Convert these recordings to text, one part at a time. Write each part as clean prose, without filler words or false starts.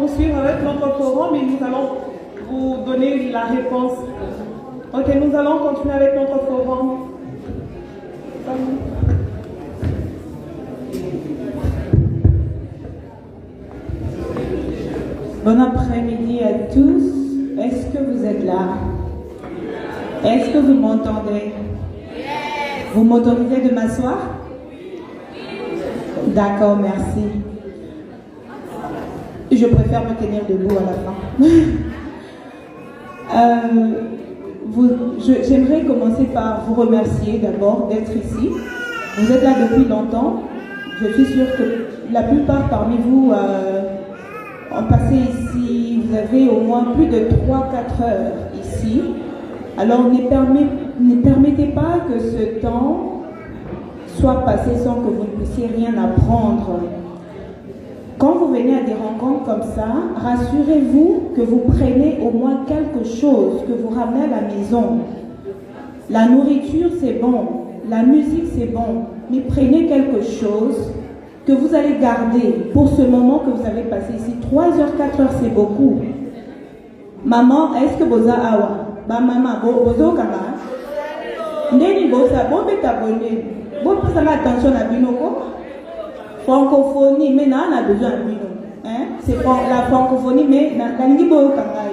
poursuivre avec notre forum et nous allons vous donner la réponse. Ok, nous allons continuer avec notre forum. Bon après-midi à tous. Est-ce que vous êtes là? Est-ce que vous m'entendez? Vous m'autorisez de m'asseoir? D'accord, merci. Je préfère me tenir debout à la fin. J'aimerais commencer par vous remercier d'abord d'être ici. Vous êtes là depuis longtemps. Je suis sûre que la plupart parmi vous ont passé ici. Vous avez au moins plus de 3-4 heures ici. Alors ne permettez pas que ce temps soit passé sans que vous ne puissiez rien apprendre. Quand vous venez à des rencontres comme ça, rassurez-vous que vous prenez au moins quelque chose, que vous ramenez à la maison. La nourriture, c'est bon. La musique, c'est bon. Mais prenez quelque chose que vous allez garder pour ce moment que vous avez passé ici. 3 heures, 4 heures, c'est beaucoup. Maman, est-ce que vous avez awa? Bah maman, bozo kama. Neni boza, bon beta bonne. Bon, ça va attention à binoko. Francophonie, mais on a besoin de binoko. Hein? C'est la francophonie, mais la nibo kama.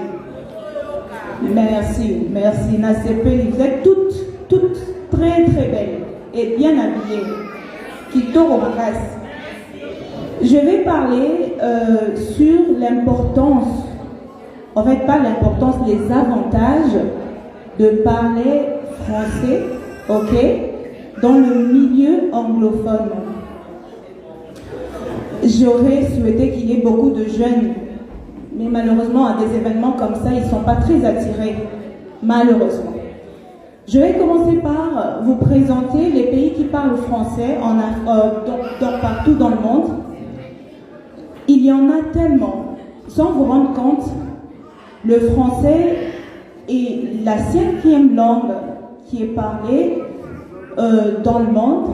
Merci, merci. Nasepeli, vous êtes toutes très très belles et bien habillées. Kitoko makas. Je vais parler sur l'importance. En fait, pas l'importance, les avantages de parler français, ok, dans le milieu anglophone. J'aurais souhaité qu'il y ait beaucoup de jeunes, mais malheureusement, à des événements comme ça, ils ne sont pas très attirés, malheureusement. Je vais commencer par vous présenter les pays qui parlent français partout dans le monde. Il y en a tellement, sans vous rendre compte. Le français est la 5e langue qui est parlée dans le monde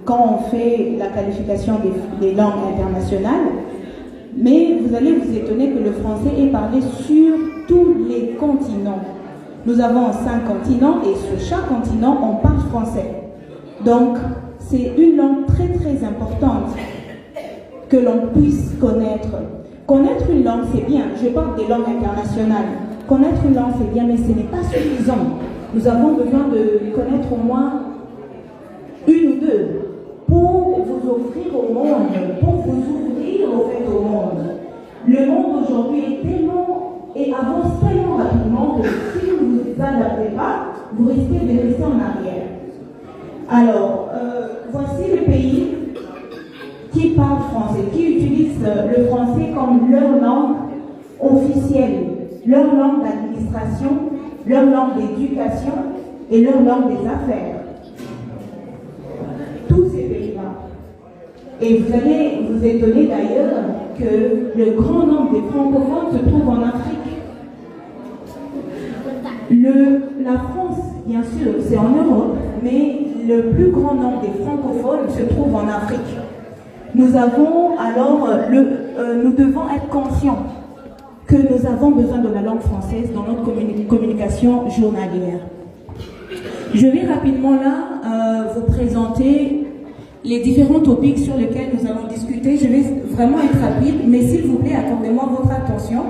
quand on fait la qualification des langues internationales. Mais vous allez vous étonner que le français est parlé sur tous les continents. Nous avons 5 continents et sur chaque continent, on parle français. Donc, c'est une langue très très importante que l'on puisse connaître. Connaître une langue, c'est bien. Je parle des langues internationales. Connaître une langue, c'est bien, mais ce n'est pas suffisant. Nous avons besoin de connaître au moins une ou deux pour vous offrir au monde, pour vous ouvrir au fait au monde. Le monde aujourd'hui est tellement et avance tellement rapidement que si vous ne vous adaptez pas, vous risquez de rester en arrière. Alors, voici les pays qui parlent français, qui utilisent le français comme leur langue officielle, leur langue d'administration, leur langue d'éducation et leur langue des affaires. Tous ces pays-là. Et vous allez vous étonner d'ailleurs que le grand nombre des francophones se trouvent en Afrique. La France, bien sûr, c'est en Europe, mais le plus grand nombre des francophones se trouve en Afrique. Nous avons alors, nous devons être conscients que nous avons besoin de la langue française dans notre communication journalière. Je vais rapidement là vous présenter les différents topics sur lesquels nous allons discuter. Je vais vraiment être rapide, mais s'il vous plaît, accordez-moi votre attention.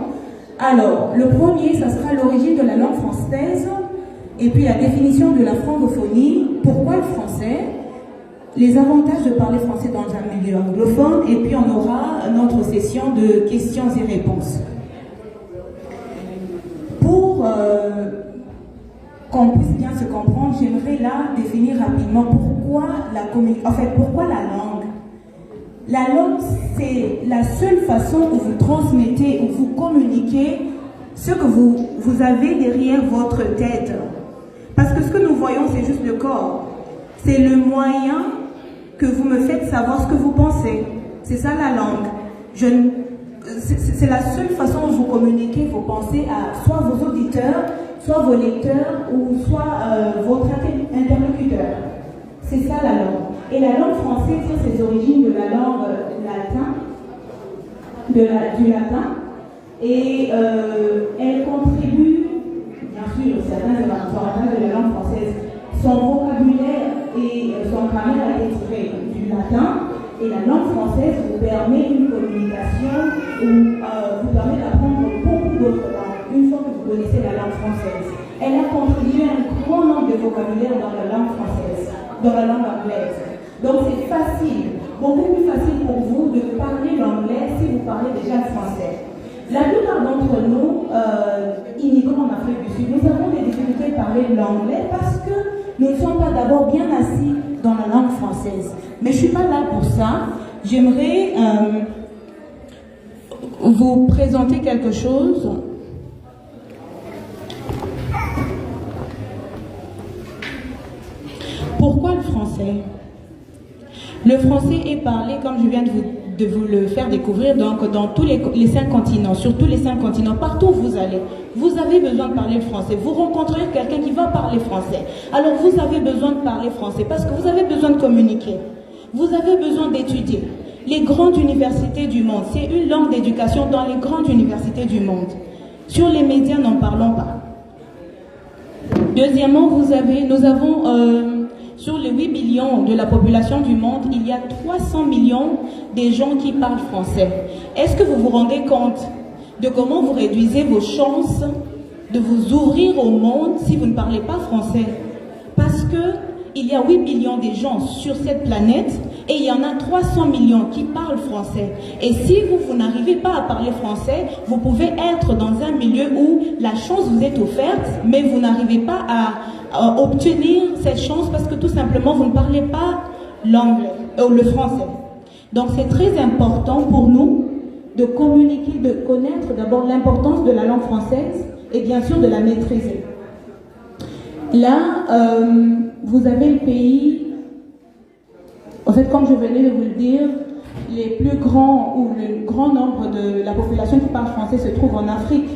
Alors, le premier, ça sera l'origine de la langue française, et puis la définition de la francophonie, pourquoi le français, les avantages de parler français dans un milieu anglophone, et puis on aura notre session de questions et réponses. Pour qu'on puisse bien se comprendre, j'aimerais là définir rapidement pourquoi pourquoi la langue. La langue, c'est la seule façon où vous transmettez, où vous communiquez ce que vous avez derrière votre tête. Parce que ce que nous voyons, c'est juste le corps. C'est le moyen que vous me faites savoir ce que vous pensez. C'est ça la langue. C'est la seule façon dont vous communiquez vos pensées à soit vos auditeurs, soit vos lecteurs, ou soit votre interlocuteur. C'est ça la langue. Et la langue française tire ses origines de la langue du latin. et elle contribue, bien sûr, certains de la langue française. Son vocabulaire et son grammaire a été tiré du latin, et la langue française vous permet une communication ou vous permet d'apprendre beaucoup d'autres langues une fois que vous connaissez la langue française. Elle a contribué un grand nombre de vocabulaire dans la langue française, dans la langue anglaise. Donc c'est facile, beaucoup plus facile pour vous de parler l'anglais si vous parlez déjà le français. La plupart d'entre nous, immigrants en Afrique du Sud, nous avons des difficultés à parler l'anglais parce que nous ne sommes pas d'abord bien assis dans la langue française. Mais je ne suis pas là pour ça. J'aimerais vous présenter quelque chose. Pourquoi le français? Le français est parlé, comme je viens de vous le faire découvrir, donc dans tous les 5 continents, sur tous les 5 continents, partout où vous allez, vous avez besoin de parler le français. Vous rencontrez quelqu'un qui va parler français. Alors vous avez besoin de parler français parce que vous avez besoin de communiquer. Vous avez besoin d'étudier. Les grandes universités du monde, c'est une langue d'éducation dans les grandes universités du monde. Sur les médias, n'en parlons pas. Deuxièmement, nous avons... sur les 8 millions de la population du monde, il y a 300 millions de gens qui parlent français. Est-ce que vous vous rendez compte de comment vous réduisez vos chances de vous ouvrir au monde si vous ne parlez pas français? Parce qu'il y a 8 millions de gens sur cette planète et il y en a 300 millions qui parlent français. Et si vous n'arrivez pas à parler français, vous pouvez être dans un milieu où la chance vous est offerte, mais vous n'arrivez pas à obtenir cette chance parce que tout simplement vous ne parlez pas l'anglais ou le français. Donc c'est très important pour nous de communiquer, de connaître d'abord l'importance de la langue française et bien sûr de la maîtriser. Là, vous avez le pays, en fait comme je venais de vous le dire, les plus grands ou le grand nombre de la population qui parle français se trouve en Afrique.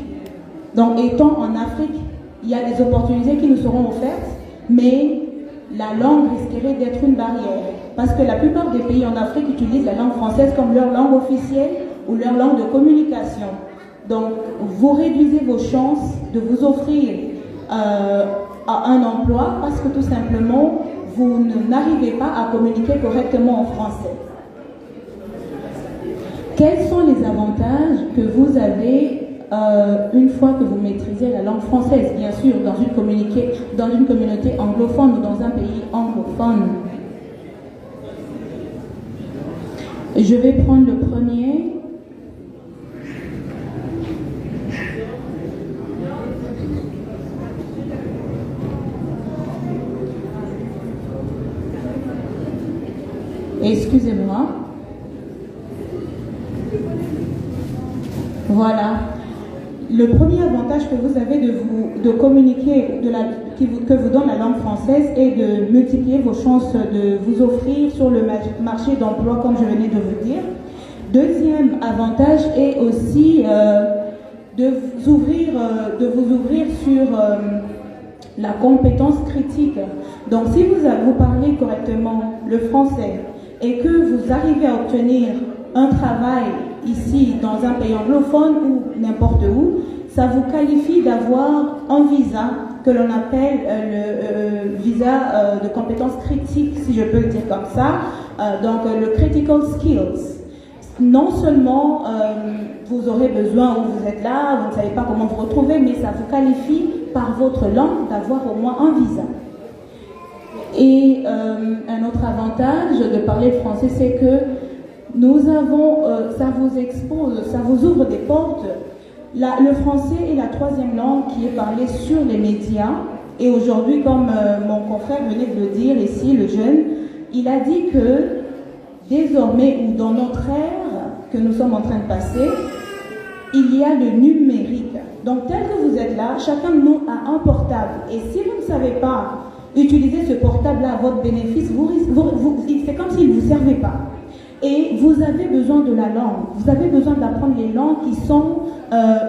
Donc étant en Afrique, il y a des opportunités qui nous seront offertes, mais la langue risquerait d'être une barrière. Parce que la plupart des pays en Afrique utilisent la langue française comme leur langue officielle ou leur langue de communication. Donc, vous réduisez vos chances de vous offrir à un emploi parce que tout simplement, vous n'arrivez pas à communiquer correctement en français. Quels sont les avantages que vous avez une fois que vous maîtrisez la langue française, bien sûr, dans une communauté anglophone ou dans un pays anglophone? Je vais prendre le premier. Excusez-moi. Voilà. Le premier avantage que vous avez de communiquer, que vous donne la langue française est de multiplier vos chances de vous offrir sur le marché d'emploi, comme je venais de vous dire. Deuxième avantage est aussi de vous ouvrir sur la compétence critique. Donc si vous parlez correctement le français et que vous arrivez à obtenir un travail ici dans un pays anglophone ou n'importe où, ça vous qualifie d'avoir un visa que l'on appelle le visa de compétences critiques, si je peux le dire comme ça, donc le critical skills. Non seulement vous aurez besoin, où vous êtes là, vous ne savez pas comment vous retrouver, mais ça vous qualifie par votre langue d'avoir au moins un visa. Et un autre avantage de parler le français, c'est que ça vous expose, ça vous ouvre des portes. Le français est la troisième langue qui est parlée sur les médias. Et aujourd'hui, comme mon confrère venait de le dire ici, le jeune, il a dit que désormais, ou dans notre ère que nous sommes en train de passer, il y a le numérique. Donc, tel que vous êtes là, chacun de nous a un portable. Et si vous ne savez pas utiliser ce portable-là à votre bénéfice, c'est comme s'il ne vous servait pas. Et vous avez besoin de la langue. Vous avez besoin d'apprendre les langues qui sont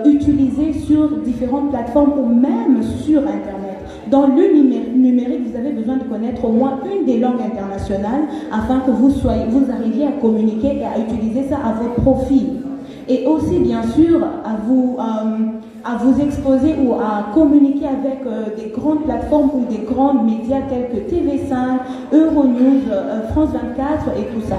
utilisées sur différentes plateformes ou même sur Internet. Dans le numérique, vous avez besoin de connaître au moins une des langues internationales afin que vous arriviez à communiquer et à utiliser ça à votre profit. et aussi bien sûr à vous exposer ou à communiquer avec des grandes plateformes ou des grands médias tels que TV5, Euronews, France 24 et tout ça.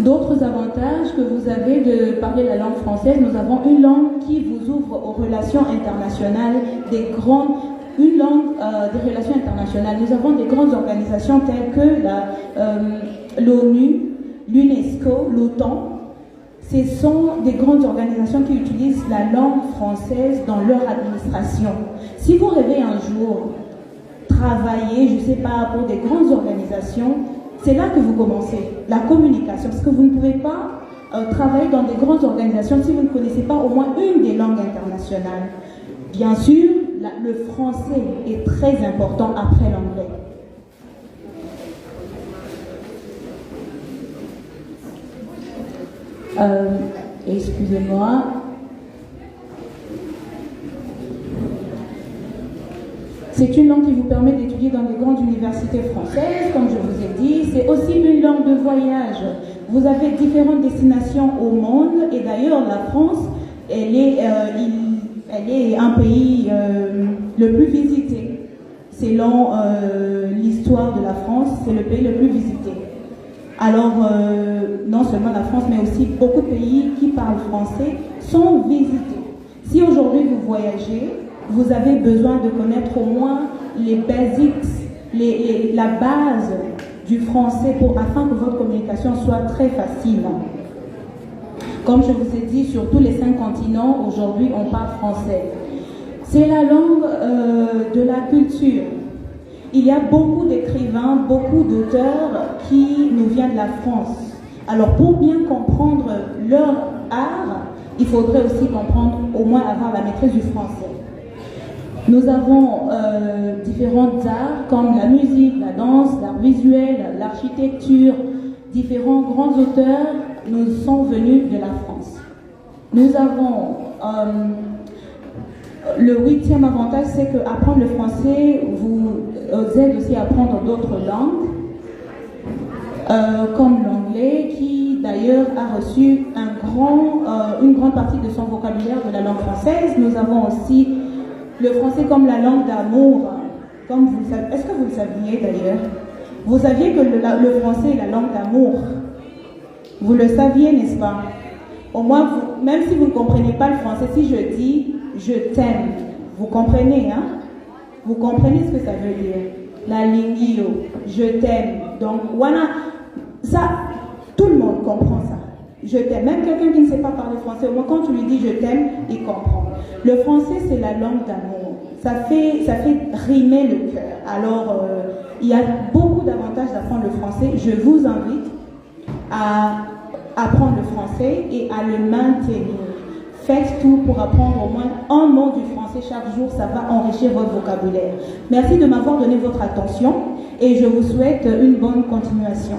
D'autres avantages que vous avez de parler la langue française, nous avons une langue qui vous ouvre aux relations internationales, une langue des relations internationales. Nous avons des grandes organisations telles que l'ONU, l'UNESCO, l'OTAN. Ce sont des grandes organisations qui utilisent la langue française dans leur administration. Si vous rêvez un jour travailler, je ne sais pas, pour des grandes organisations, c'est là que vous commencez, la communication, parce que vous ne pouvez pas travailler dans des grandes organisations si vous ne connaissez pas au moins une des langues internationales. Bien sûr, le français est très important après l'anglais. Excusez-moi. C'est une langue qui vous permet d'étudier dans des grandes universités françaises, comme je vous ai dit. C'est aussi une langue de voyage. Vous avez différentes destinations au monde, et d'ailleurs la France, elle est un pays le plus visité. Selon l'histoire de la France, c'est le pays le plus visité. Alors, non seulement la France, mais aussi beaucoup de pays qui parlent français sont visités. Si aujourd'hui vous voyagez, vous avez besoin de connaître au moins les basics, la base du français afin que votre communication soit très facile. Comme je vous ai dit, sur tous les 5 continents, aujourd'hui, on parle français. C'est la langue de la culture. Il y a beaucoup d'écrivains, beaucoup d'auteurs qui nous viennent de la France. Alors, pour bien comprendre leur art, il faudrait aussi comprendre, au moins avoir la maîtrise du français. Nous avons différents arts comme la musique, la danse, l'art visuel, l'architecture. Différents grands auteurs nous sont venus de la France. Nous avons le 8e avantage, c'est qu'apprendre le français vous aide aussi à apprendre d'autres langues, comme l'anglais, qui d'ailleurs a reçu une grande partie de son vocabulaire de la langue française. Nous avons aussi le français comme la langue d'amour. Comme vous le savez, est-ce que vous le saviez d'ailleurs? Vous saviez que le français est la langue d'amour? Vous le saviez, n'est-ce pas? Au moins, même si vous ne comprenez pas le français, si je dis « je t'aime », vous comprenez, hein? Vous comprenez ce que ça veut dire? La lingio, je t'aime. Donc, voilà, ça, tout le monde comprend ça. Je t'aime. Même quelqu'un qui ne sait pas parler français, au moins quand tu lui dis « je t'aime », il comprend. Le français, c'est la langue d'amour. Ça fait rimer le cœur. Alors, il y a beaucoup d'avantages d'apprendre le français. Je vous invite à apprendre le français et à le maintenir. Faites tout pour apprendre au moins un mot du français chaque jour. Ça va enrichir votre vocabulaire. Merci de m'avoir donné votre attention et je vous souhaite une bonne continuation.